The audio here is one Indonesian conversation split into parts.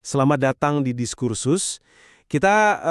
Selamat datang di Diskursus. Kita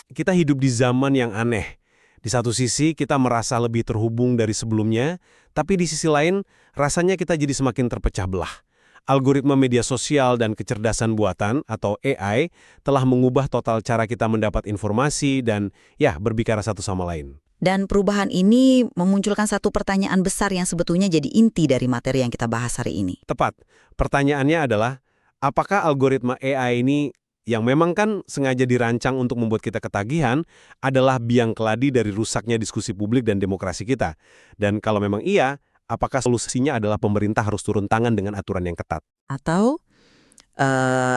kita hidup di zaman yang aneh. Di satu sisi kita merasa lebih terhubung dari sebelumnya, tapi di sisi lain rasanya kita jadi semakin terpecah belah. Algoritma media sosial dan kecerdasan buatan atau AI telah mengubah total cara kita mendapat informasi dan ya berbicara satu sama lain. Dan perubahan ini memunculkan satu pertanyaan besar yang sebetulnya jadi inti dari materi yang kita bahas hari ini. Tepat. Pertanyaannya adalah, apakah algoritma AI ini yang memang kan sengaja dirancang untuk membuat kita ketagihan adalah biang keladi dari rusaknya diskusi publik dan demokrasi kita? Dan kalau memang iya, apakah solusinya adalah pemerintah harus turun tangan dengan aturan yang ketat? Atau,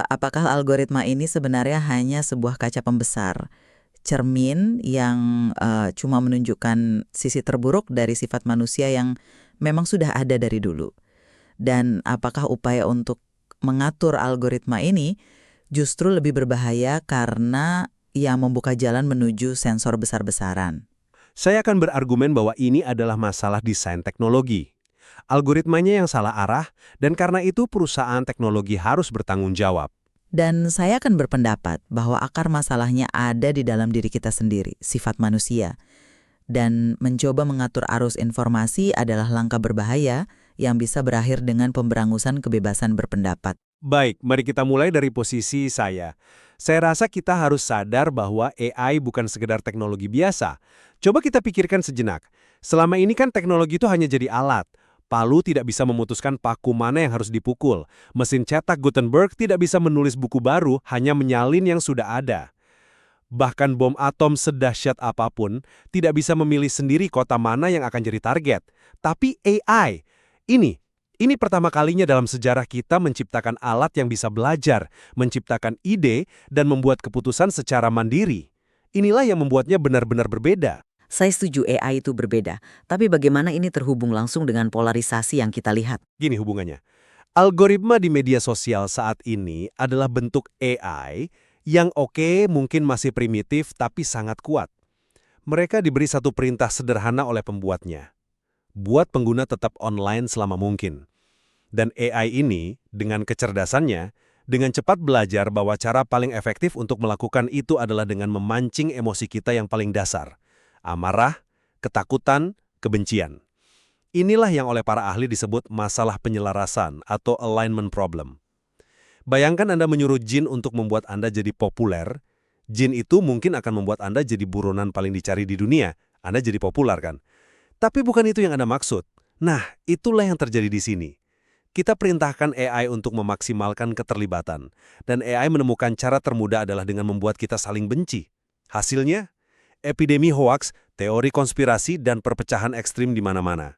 apakah algoritma ini sebenarnya hanya sebuah kaca pembesar, cermin yang cuma menunjukkan sisi terburuk dari sifat manusia yang memang sudah ada dari dulu? Dan apakah upaya untuk mengatur algoritma ini justru lebih berbahaya karena ia membuka jalan menuju sensor besar-besaran? Saya akan berargumen bahwa ini adalah masalah desain teknologi. Algoritmanya yang salah arah, dan karena itu perusahaan teknologi harus bertanggung jawab. Dan saya akan berpendapat bahwa akar masalahnya ada di dalam diri kita sendiri, sifat manusia. Dan mencoba mengatur arus informasi adalah langkah berbahaya yang bisa berakhir dengan pemberangusan kebebasan berpendapat. Baik, mari kita mulai dari posisi saya. Saya rasa kita harus sadar bahwa AI bukan sekedar teknologi biasa. Coba kita pikirkan sejenak. Selama ini kan teknologi itu hanya jadi alat. Palu tidak bisa memutuskan paku mana yang harus dipukul. Mesin cetak Gutenberg tidak bisa menulis buku baru, hanya menyalin yang sudah ada. Bahkan bom atom sedahsyat apapun tidak bisa memilih sendiri kota mana yang akan jadi target. Tapi AI, ini pertama kalinya dalam sejarah kita menciptakan alat yang bisa belajar, menciptakan ide, dan membuat keputusan secara mandiri. Inilah yang membuatnya benar-benar berbeda. Saya setuju AI itu berbeda, tapi bagaimana ini terhubung langsung dengan polarisasi yang kita lihat? Gini hubungannya. Algoritma di media sosial saat ini adalah bentuk AI yang mungkin masih primitif tapi sangat kuat. Mereka diberi satu perintah sederhana oleh pembuatnya. Buat pengguna tetap online selama mungkin. Dan AI ini, dengan kecerdasannya, dengan cepat belajar bahwa cara paling efektif untuk melakukan itu adalah dengan memancing emosi kita yang paling dasar. Amarah, ketakutan, kebencian. Inilah yang oleh para ahli disebut masalah penyelarasan atau alignment problem. Bayangkan Anda menyuruh jin untuk membuat Anda jadi populer. Jin itu mungkin akan membuat Anda jadi buronan paling dicari di dunia. Anda jadi populer kan? Tapi bukan itu yang Anda maksud. Nah, itulah yang terjadi di sini. Kita perintahkan AI untuk memaksimalkan keterlibatan. Dan AI menemukan cara termudah adalah dengan membuat kita saling benci. Hasilnya, epidemi hoaks, teori konspirasi, dan perpecahan ekstrim di mana-mana.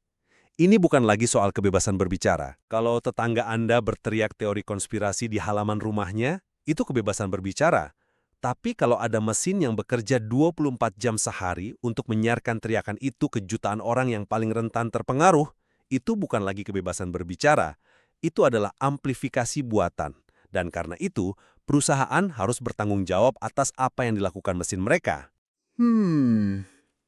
Ini bukan lagi soal kebebasan berbicara. Kalau tetangga Anda berteriak teori konspirasi di halaman rumahnya, itu kebebasan berbicara. Tapi kalau ada mesin yang bekerja 24 jam sehari untuk menyiarkan teriakan itu ke jutaan orang yang paling rentan terpengaruh, itu bukan lagi kebebasan berbicara. Itu adalah amplifikasi buatan. Dan karena itu, perusahaan harus bertanggung jawab atas apa yang dilakukan mesin mereka.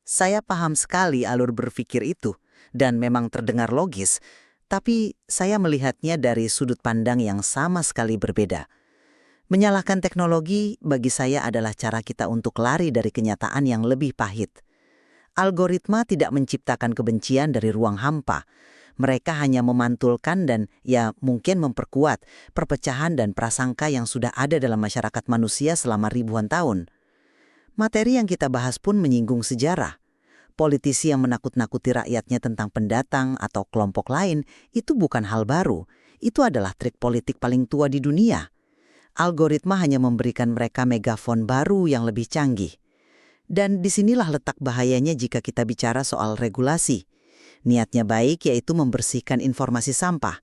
Saya paham sekali alur berpikir itu. Dan memang terdengar logis, tapi saya melihatnya dari sudut pandang yang sama sekali berbeda. Menyalahkan teknologi bagi saya adalah cara kita untuk lari dari kenyataan yang lebih pahit. Algoritma tidak menciptakan kebencian dari ruang hampa. Mereka hanya memantulkan dan mungkin memperkuat perpecahan dan prasangka yang sudah ada dalam masyarakat manusia selama ribuan tahun. Materi yang kita bahas pun menyinggung sejarah. Politisi yang menakut-nakuti rakyatnya tentang pendatang atau kelompok lain itu bukan hal baru. Itu adalah trik politik paling tua di dunia. Algoritma hanya memberikan mereka megafon baru yang lebih canggih. Dan disinilah letak bahayanya jika kita bicara soal regulasi. Niatnya baik yaitu membersihkan informasi sampah.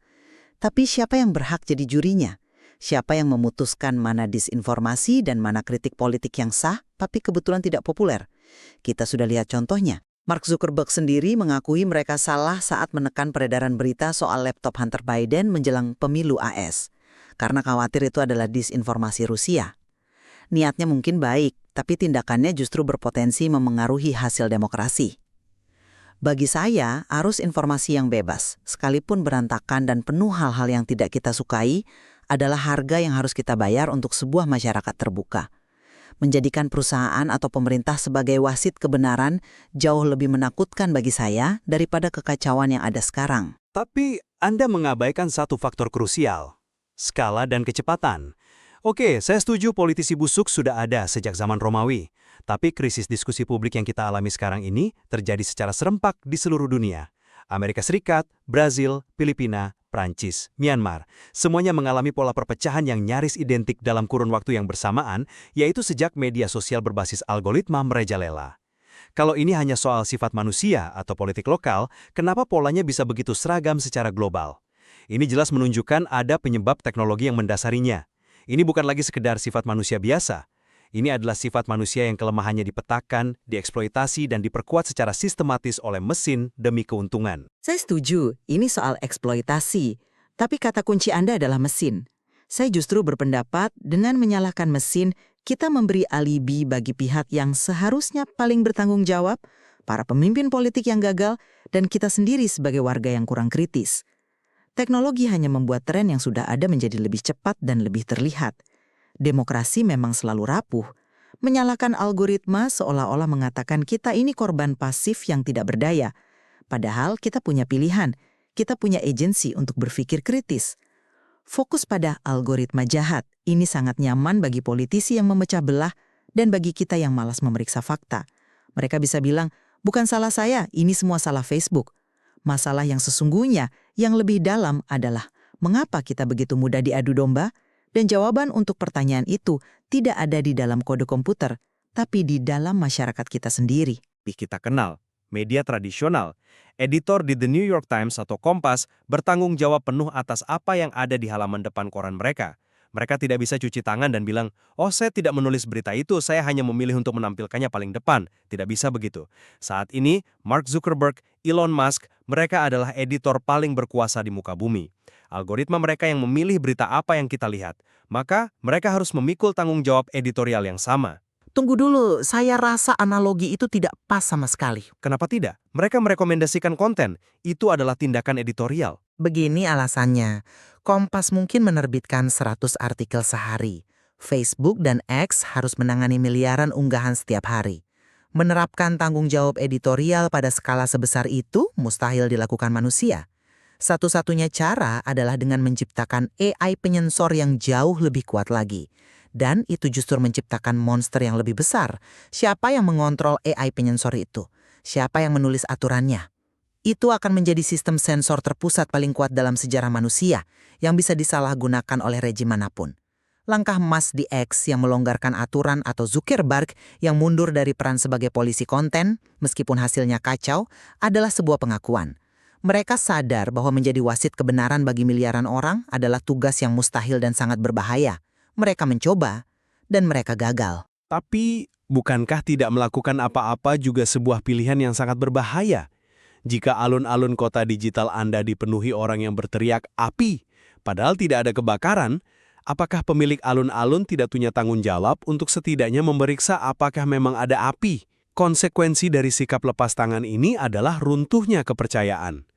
Tapi siapa yang berhak jadi jurinya? Siapa yang memutuskan mana disinformasi dan mana kritik politik yang sah tapi kebetulan tidak populer? Kita sudah lihat contohnya. Mark Zuckerberg sendiri mengakui mereka salah saat menekan peredaran berita soal laptop Hunter Biden menjelang pemilu AS. Karena khawatir itu adalah disinformasi Rusia. Niatnya mungkin baik, tapi tindakannya justru berpotensi memengaruhi hasil demokrasi. Bagi saya, arus informasi yang bebas, sekalipun berantakan dan penuh hal-hal yang tidak kita sukai, adalah harga yang harus kita bayar untuk sebuah masyarakat terbuka. Menjadikan perusahaan atau pemerintah sebagai wasit kebenaran jauh lebih menakutkan bagi saya daripada kekacauan yang ada sekarang. Tapi Anda mengabaikan satu faktor krusial, skala dan kecepatan. Oke, saya setuju politisi busuk sudah ada sejak zaman Romawi. Tapi krisis diskusi publik yang kita alami sekarang ini terjadi secara serempak di seluruh dunia. Amerika Serikat, Brazil, Filipina, Prancis, Myanmar, semuanya mengalami pola perpecahan yang nyaris identik dalam kurun waktu yang bersamaan, yaitu sejak media sosial berbasis algoritma merajalela. Kalau ini hanya soal sifat manusia atau politik lokal, kenapa polanya bisa begitu seragam secara global? Ini jelas menunjukkan ada penyebab teknologi yang mendasarinya. Ini bukan lagi sekedar sifat manusia biasa. Ini adalah sifat manusia yang kelemahannya dipetakan, dieksploitasi, dan diperkuat secara sistematis oleh mesin demi keuntungan. Saya setuju, ini soal eksploitasi. Tapi kata kunci Anda adalah mesin. Saya justru berpendapat dengan menyalahkan mesin, kita memberi alibi bagi pihak yang seharusnya paling bertanggung jawab, para pemimpin politik yang gagal, dan kita sendiri sebagai warga yang kurang kritis. Teknologi hanya membuat tren yang sudah ada menjadi lebih cepat dan lebih terlihat. Demokrasi memang selalu rapuh. Menyalahkan algoritma seolah-olah mengatakan kita ini korban pasif yang tidak berdaya. Padahal kita punya pilihan, kita punya agensi untuk berpikir kritis. Fokus pada algoritma jahat, ini sangat nyaman bagi politisi yang memecah belah dan bagi kita yang malas memeriksa fakta. Mereka bisa bilang, bukan salah saya, ini semua salah Facebook. Masalah yang sesungguhnya, yang lebih dalam adalah, mengapa kita begitu mudah diadu domba? Dan jawaban untuk pertanyaan itu tidak ada di dalam kode komputer, tapi di dalam masyarakat kita sendiri. Kita kenal, media tradisional. Editor di The New York Times atau Kompas bertanggung jawab penuh atas apa yang ada di halaman depan koran mereka. Mereka tidak bisa cuci tangan dan bilang, oh saya tidak menulis berita itu, saya hanya memilih untuk menampilkannya paling depan. Tidak bisa begitu. Saat ini, Mark Zuckerberg, Elon Musk, mereka adalah editor paling berkuasa di muka bumi. Algoritma mereka yang memilih berita apa yang kita lihat. Maka, mereka harus memikul tanggung jawab editorial yang sama. Tunggu dulu, saya rasa analogi itu tidak pas sama sekali. Kenapa tidak? Mereka merekomendasikan konten. Itu adalah tindakan editorial. Begini alasannya. Kompas mungkin menerbitkan 100 artikel sehari. Facebook dan X harus menangani miliaran unggahan setiap hari. Menerapkan tanggung jawab editorial pada skala sebesar itu mustahil dilakukan manusia. Satu-satunya cara adalah dengan menciptakan AI penyensor yang jauh lebih kuat lagi. Dan itu justru menciptakan monster yang lebih besar. Siapa yang mengontrol AI penyensor itu? Siapa yang menulis aturannya? Itu akan menjadi sistem sensor terpusat paling kuat dalam sejarah manusia yang bisa disalahgunakan oleh rejim manapun. Langkah Musk di X yang melonggarkan aturan atau Zuckerberg yang mundur dari peran sebagai polisi konten, meskipun hasilnya kacau, adalah sebuah pengakuan. Mereka sadar bahwa menjadi wasit kebenaran bagi miliaran orang adalah tugas yang mustahil dan sangat berbahaya. Mereka mencoba, dan mereka gagal. Tapi, bukankah tidak melakukan apa-apa juga sebuah pilihan yang sangat berbahaya? Jika alun-alun kota digital Anda dipenuhi orang yang berteriak api, padahal tidak ada kebakaran, apakah pemilik alun-alun tidak punya tanggung jawab untuk setidaknya memeriksa apakah memang ada api? Konsekuensi dari sikap lepas tangan ini adalah runtuhnya kepercayaan.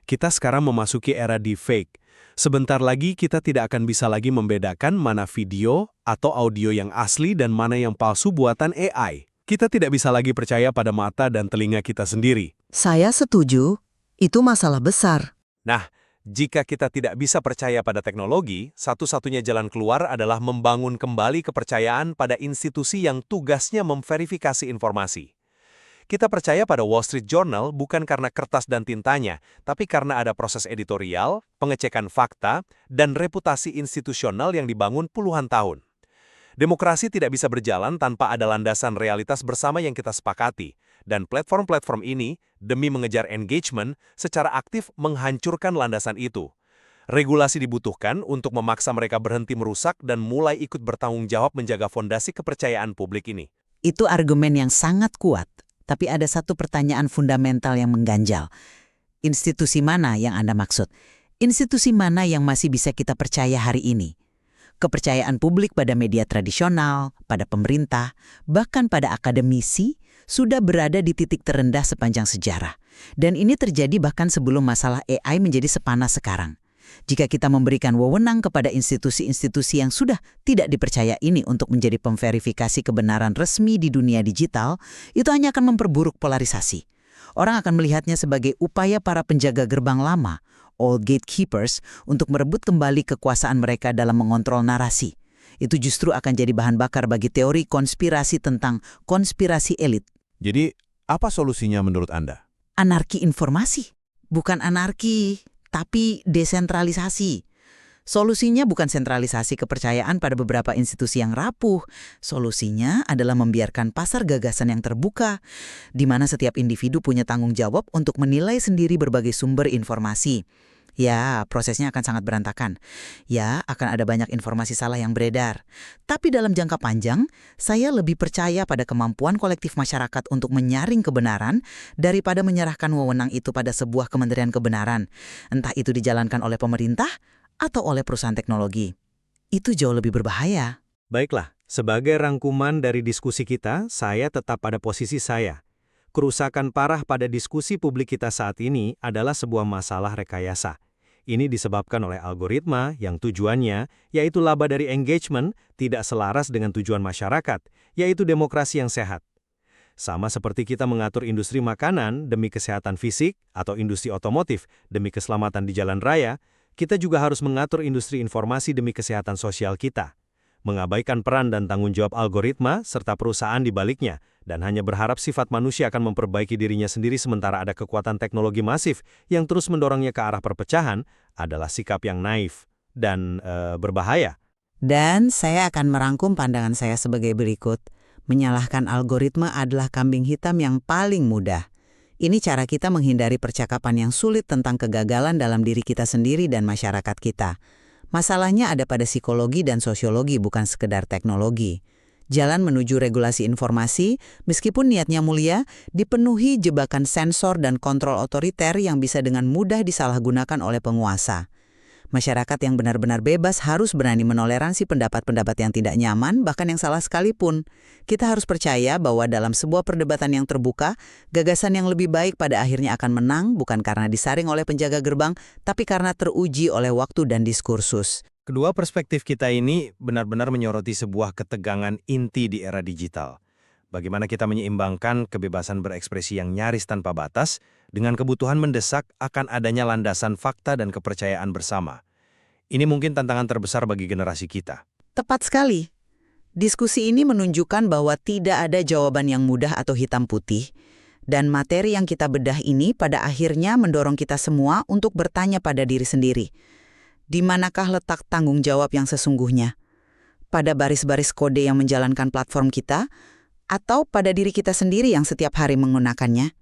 Kita sekarang memasuki era deepfake. Sebentar lagi kita tidak akan bisa lagi membedakan mana video atau audio yang asli dan mana yang palsu buatan AI. Kita tidak bisa lagi percaya pada mata dan telinga kita sendiri. Saya setuju, itu masalah besar. Nah, jika kita tidak bisa percaya pada teknologi, satu-satunya jalan keluar adalah membangun kembali kepercayaan pada institusi yang tugasnya memverifikasi informasi. Kita percaya pada Wall Street Journal bukan karena kertas dan tintanya, tapi karena ada proses editorial, pengecekan fakta, dan reputasi institusional yang dibangun puluhan tahun. Demokrasi tidak bisa berjalan tanpa ada landasan realitas bersama yang kita sepakati, dan platform-platform ini, demi mengejar engagement, secara aktif menghancurkan landasan itu. Regulasi dibutuhkan untuk memaksa mereka berhenti merusak dan mulai ikut bertanggung jawab menjaga fondasi kepercayaan publik ini. Itu argumen yang sangat kuat. Tapi ada satu pertanyaan fundamental yang mengganjal. Institusi mana yang Anda maksud? Institusi mana yang masih bisa kita percaya hari ini? Kepercayaan publik pada media tradisional, pada pemerintah, bahkan pada akademisi, sudah berada di titik terendah sepanjang sejarah. Dan ini terjadi bahkan sebelum masalah AI menjadi sepanas sekarang. Jika kita memberikan wewenang kepada institusi-institusi yang sudah tidak dipercaya ini untuk menjadi pemverifikasi kebenaran resmi di dunia digital, itu hanya akan memperburuk polarisasi. Orang akan melihatnya sebagai upaya para penjaga gerbang lama, old gatekeepers, untuk merebut kembali kekuasaan mereka dalam mengontrol narasi. Itu justru akan jadi bahan bakar bagi teori konspirasi tentang konspirasi elit. Jadi, apa solusinya menurut Anda? Anarki informasi. Bukan anarki, tapi desentralisasi. Solusinya bukan sentralisasi kepercayaan pada beberapa institusi yang rapuh. Solusinya adalah membiarkan pasar gagasan yang terbuka, di mana setiap individu punya tanggung jawab untuk menilai sendiri berbagai sumber informasi. Ya, prosesnya akan sangat berantakan. Ya, akan ada banyak informasi salah yang beredar. Tapi dalam jangka panjang, saya lebih percaya pada kemampuan kolektif masyarakat untuk menyaring kebenaran daripada menyerahkan wewenang itu pada sebuah kementerian kebenaran. Entah itu dijalankan oleh pemerintah atau oleh perusahaan teknologi. Itu jauh lebih berbahaya. Baiklah, sebagai rangkuman dari diskusi kita, saya tetap pada posisi saya. Kerusakan parah pada diskusi publik kita saat ini adalah sebuah masalah rekayasa. Ini disebabkan oleh algoritma yang tujuannya, yaitu laba dari engagement, tidak selaras dengan tujuan masyarakat, yaitu demokrasi yang sehat. Sama seperti kita mengatur industri makanan demi kesehatan fisik atau industri otomotif demi keselamatan di jalan raya, kita juga harus mengatur industri informasi demi kesehatan sosial kita. Mengabaikan peran dan tanggung jawab algoritma serta perusahaan di baliknya, dan hanya berharap sifat manusia akan memperbaiki dirinya sendiri sementara ada kekuatan teknologi masif yang terus mendorongnya ke arah perpecahan, adalah sikap yang naif dan berbahaya. Dan saya akan merangkum pandangan saya sebagai berikut. Menyalahkan algoritma adalah kambing hitam yang paling mudah. Ini cara kita menghindari percakapan yang sulit tentang kegagalan dalam diri kita sendiri dan masyarakat kita. Masalahnya ada pada psikologi dan sosiologi, bukan sekedar teknologi. Jalan menuju regulasi informasi, meskipun niatnya mulia, dipenuhi jebakan sensor dan kontrol otoriter yang bisa dengan mudah disalahgunakan oleh penguasa. Masyarakat yang benar-benar bebas harus berani menoleransi pendapat-pendapat yang tidak nyaman, bahkan yang salah sekalipun. Kita harus percaya bahwa dalam sebuah perdebatan yang terbuka, gagasan yang lebih baik pada akhirnya akan menang, bukan karena disaring oleh penjaga gerbang, tapi karena teruji oleh waktu dan diskursus. Kedua perspektif kita ini benar-benar menyoroti sebuah ketegangan inti di era digital. Bagaimana kita menyeimbangkan kebebasan berekspresi yang nyaris tanpa batas dengan kebutuhan mendesak akan adanya landasan fakta dan kepercayaan bersama. Ini mungkin tantangan terbesar bagi generasi kita. Tepat sekali. Diskusi ini menunjukkan bahwa tidak ada jawaban yang mudah atau hitam putih, dan materi yang kita bedah ini pada akhirnya mendorong kita semua untuk bertanya pada diri sendiri. Di manakah letak tanggung jawab yang sesungguhnya? Pada baris-baris kode yang menjalankan platform kita, atau pada diri kita sendiri yang setiap hari menggunakannya?